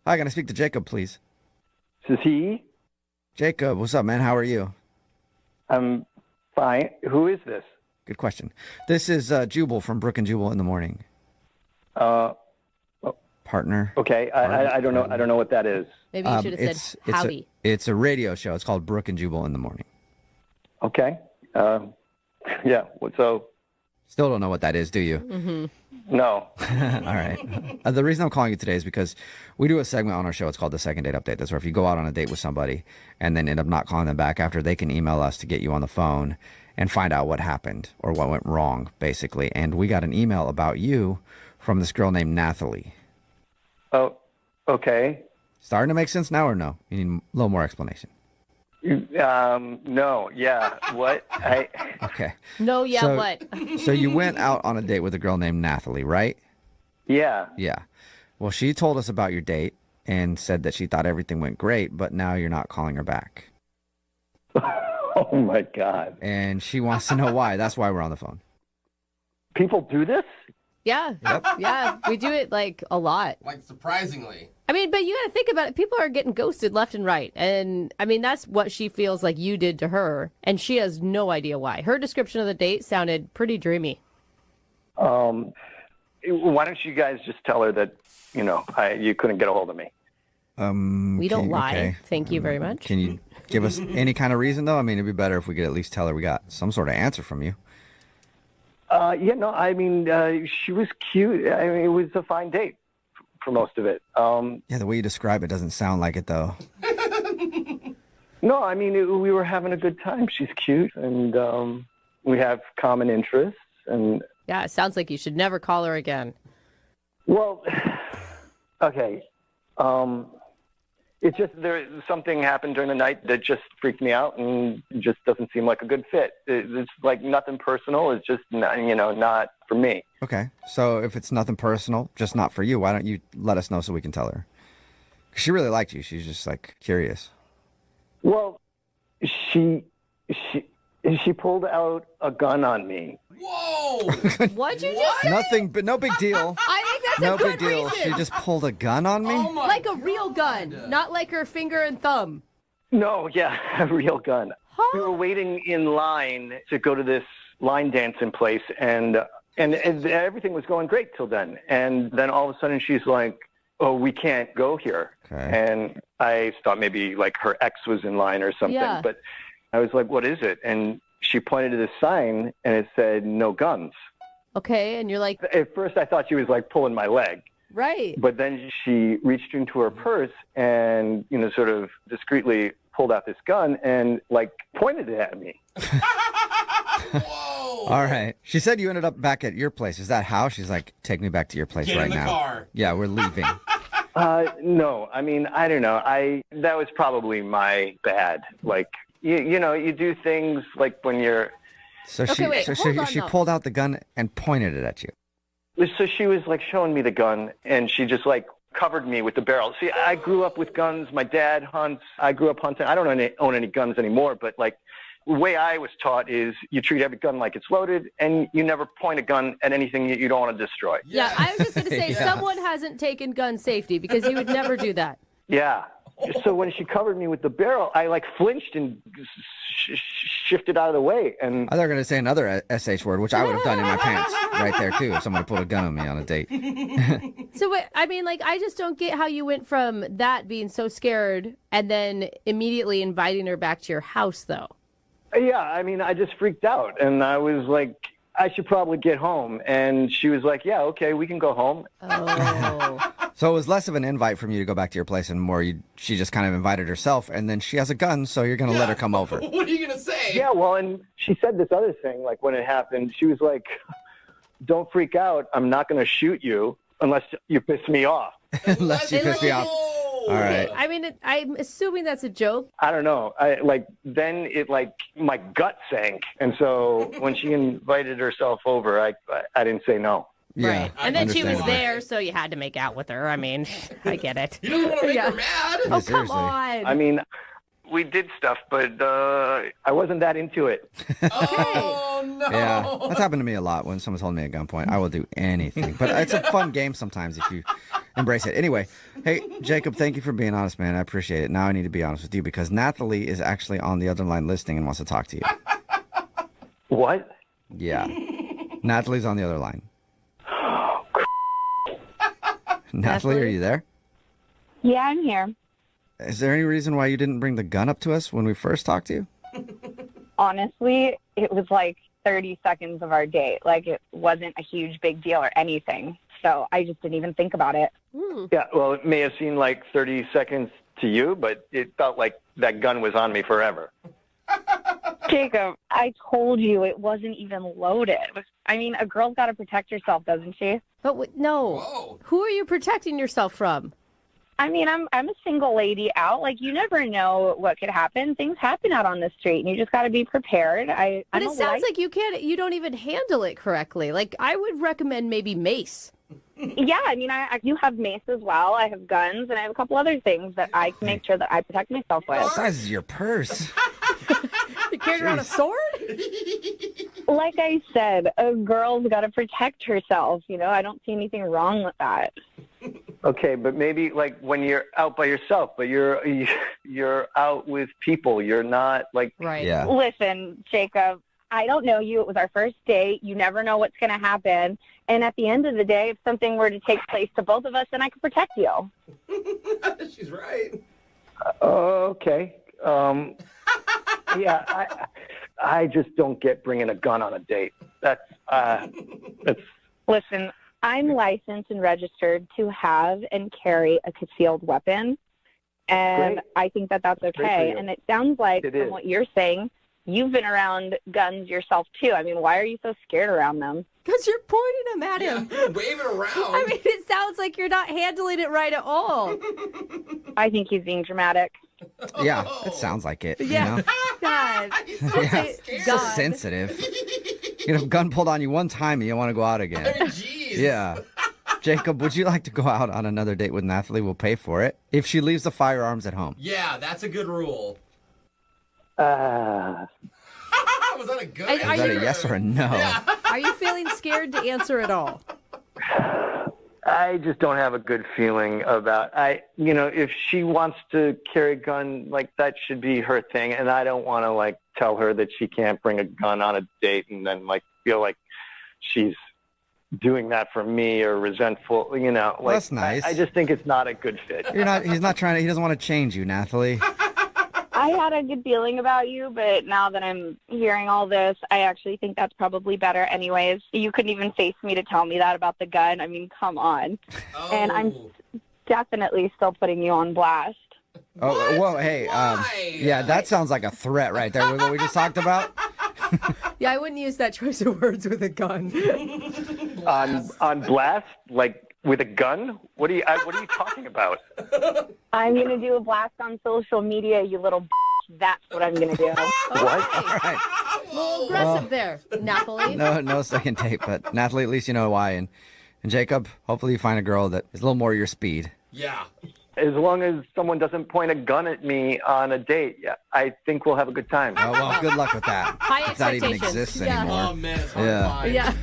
Hi, can I speak to Jacob, please? This is he. Jacob, what's up, man? How are you? I'm fine. Who is this? Good question. This is Jubal from Brook and Jubal in the Morning. Uh, Partner. okay. I don't know. I don't know what that is. Maybe you should have said howdy. It's a radio show. It's called Brook and Jubal in the Morning. Okay. Yeah. So, Still don't know what that is, do you? no. All right. The reason I'm calling you today is because we do a segment on our show. It's called the Second Date Update. That's where if you go out on a date with somebody and then end up not calling them back after, they can email us to get you on the phone and find out what happened or what went wrong, basically. And we got an email about you from this girl named Nathalie. Oh, okay. Starting to make sense now or no? You need a little more explanation. No. Yeah. What? Okay. No, yeah, So- what? So you went out on a date with a girl named Nathalie, right? Yeah. Yeah. Well, she told us about your date and said that she thought everything went great, but now you're not calling her back. Oh my God. And she wants to know why. That's why we're on the phone. People do this? Yeah. Yeah, we do it like a lot. Like, surprisingly. I mean, but you got to think about it. People are getting ghosted left and right. And I mean, that's what she feels like you did to her. And she has no idea why. Her description of the date sounded pretty dreamy. Why don't you guys just tell her that, you couldn't get a hold of me? We don't lie. Okay. Thank you very much. Can you give us any kind of reason, though? I mean, it'd be better if we could at least tell her we got some sort of answer from you. She was cute. I mean, it was a fine date for most of it. Yeah, the way you describe it doesn't sound like it, though. No, I mean, we were having a good time. She's cute, and we have common interests. And Yeah, it sounds like you should never call her again. well, okay. It's just something happened during the night that just freaked me out, and just doesn't seem like a good fit. It's like nothing personal. It's just not for me. Okay. So if it's nothing personal, just not for you, why don't you let us know so we can tell her? 'Cause she really liked you. She's just like curious. Well, she pulled out a gun on me. Whoa! What'd you just say? Nothing, but no big deal. I think that's No a good big deal. reason. She just pulled a gun on me? Oh my Like a real gun, God. not like her finger and thumb. No, yeah, a real gun. We were waiting in line to go to this line dancing place, and everything was going great till then. And then all of a sudden she's like, "Oh, we can't go here." Okay. And I thought maybe like her ex was in line or something. Yeah. But I was like, "What is it?" And she pointed to this sign, and it said, "No guns." Okay, and you're like, At first I thought she was like pulling my leg. right. But then she reached into her purse and, sort of discreetly pulled out this gun and like pointed it at me. Whoa! All right. She said you ended up back at your place. Is that how? She's like, take me back to your place Get right in the now. car. Yeah, we're leaving. No, I mean, I don't know. That was probably my bad. Like, you do things like when you're, So Okay, she, wait, so hold she, on, she though. pulled out the gun and pointed it at you. so she was like showing me the gun and she just like covered me with the barrel. See, I grew up with guns. My dad hunts. I grew up hunting. I don't own any guns anymore, but like the way I was taught is you treat every gun like it's loaded and you never point a gun at anything that you don't want to destroy. Yeah, I was just going to say, Yeah. someone hasn't taken gun safety because you would never do that. Yeah. So when she covered me with the barrel, I like flinched and shifted out of the way. And I thought you were going to say another SH word, which I would have done in my pants right there, too, if somebody pulled a gun on me on a date. So, I mean, like, I just don't get how you went from that being so scared and then immediately inviting her back to your house, though. yeah, I mean, I just freaked out and I was like, I should probably get home. And she was like, yeah, okay, we can go home. Oh. So it was less of an invite from you to go back to your place and more she just kind of invited herself, and then she has a gun, so you're going to let her come over. What are you gonna say? Yeah, well, and she said this other thing, like when it happened, she was like, don't freak out. I'm not going to shoot you unless you piss me off. Unless you piss me off. All right. I mean, I'm assuming that's a joke. I don't know. Then it like my gut sank. And so when she invited herself over, I didn't say no. Yeah, Right. And then she was understandable. there, so you had to make out with her. I mean, I get it. You don't want to make Yeah. her mad. Oh, come seriously. on. I mean, We did stuff, but I wasn't that into it. Oh, no. Yeah, that's happened to me a lot when someone's holding me at gunpoint. I will do anything. But it's a fun game sometimes if you embrace it. Anyway, hey, Jacob, thank you for being honest, man. I appreciate it. Now I need to be honest with you because Nathalie is actually on the other line listening and wants to talk to you. What? Yeah. Nathalie's on the other line. Nathalie, are you there? Yeah, I'm here. Is there any reason why you didn't bring the gun up to us when we first talked to you? Honestly, it was like 30 seconds of our date. Like, it wasn't a huge big deal or anything. So I just didn't even think about it. Yeah, well, it may have seemed like 30 seconds to you, but it felt like that gun was on me forever. Jacob, I told you it wasn't even loaded. I mean, a girl's got to protect herself, doesn't she? But no. Whoa. Who are you protecting yourself from? I mean, I'm a single lady out. Like, you never know what could happen. Things happen out on the street, and you just got to be prepared. But it sounds like you don't even handle it correctly. Like, I would recommend maybe mace. Yeah, I mean, I do have mace as well. I have guns, and I have a couple other things that I can make sure that I protect myself with. What size is your purse? You carrying around a sword? Like I said, a girl's got to protect herself. You know, I don't see anything wrong with that. Okay, but maybe like when you're out by yourself, but you're out with people. You're not like Right. Yeah. Listen, Jacob, I don't know you. It was our first date. You never know what's going to happen. And at the end of the day, if something were to take place to both of us, then I could protect you. She's right. okay. Yeah, I just don't get bringing a gun on a date. That's Listen, I'm licensed and registered to have and carry a concealed weapon. And Great. I think that that's Great for okay. you. And it sounds like It from is. what you're saying, you've been around guns yourself too. I mean, why are you so scared around them? Because you're pointing them at him. Yeah, wave it around. I mean, it sounds like you're not handling it right at all. I think he's being dramatic. Yeah, it sounds like it. Yeah. You know? God. Yeah. Say, So God. sensitive. You get a gun pulled on you one time and you want to go out again. I mean, jeez. Yeah. Jacob, would you like to go out on another date with Nathalie? We'll pay for it. If she leaves the firearms at home. Yeah, that's a good rule. uh, Was that a good Are Is that a you- yes or a no? Are you feeling scared to answer at all? I just don't have a good feeling about if she wants to carry a gun, like that should be her thing, and I don't want to like tell her that she can't bring a gun on a date and then like feel like she's doing that for me or resentful, like that's nice. I just think it's not a good fit. He's not trying to, he doesn't want to change you, Nathalie. I had a good feeling about you, but now that I'm hearing all this, I actually think that's probably better anyways. You couldn't even face me to tell me that about the gun. I mean, come on. Oh. And I'm definitely still putting you on blast. Oh, What? whoa, hey, Why? yeah, that sounds like a threat right there with what we just talked about. Yeah, I wouldn't use that choice of words with a gun. On blast, like with a gun? What are you talking about? I'm going to do a blast on social media, you little That's what I'm going to do. What? All right. A little aggressive there, Nathalie. No second date, but Nathalie, at least you know why. And Jacob, hopefully you find a girl that is a little more your speed. Yeah. As long as someone doesn't point a gun at me on a date, yeah, I think we'll have a good time. Oh, well, good luck with that. High if that even expectations. exists Yeah. anymore. Oh, man, it's Yeah. horrifying. Yeah.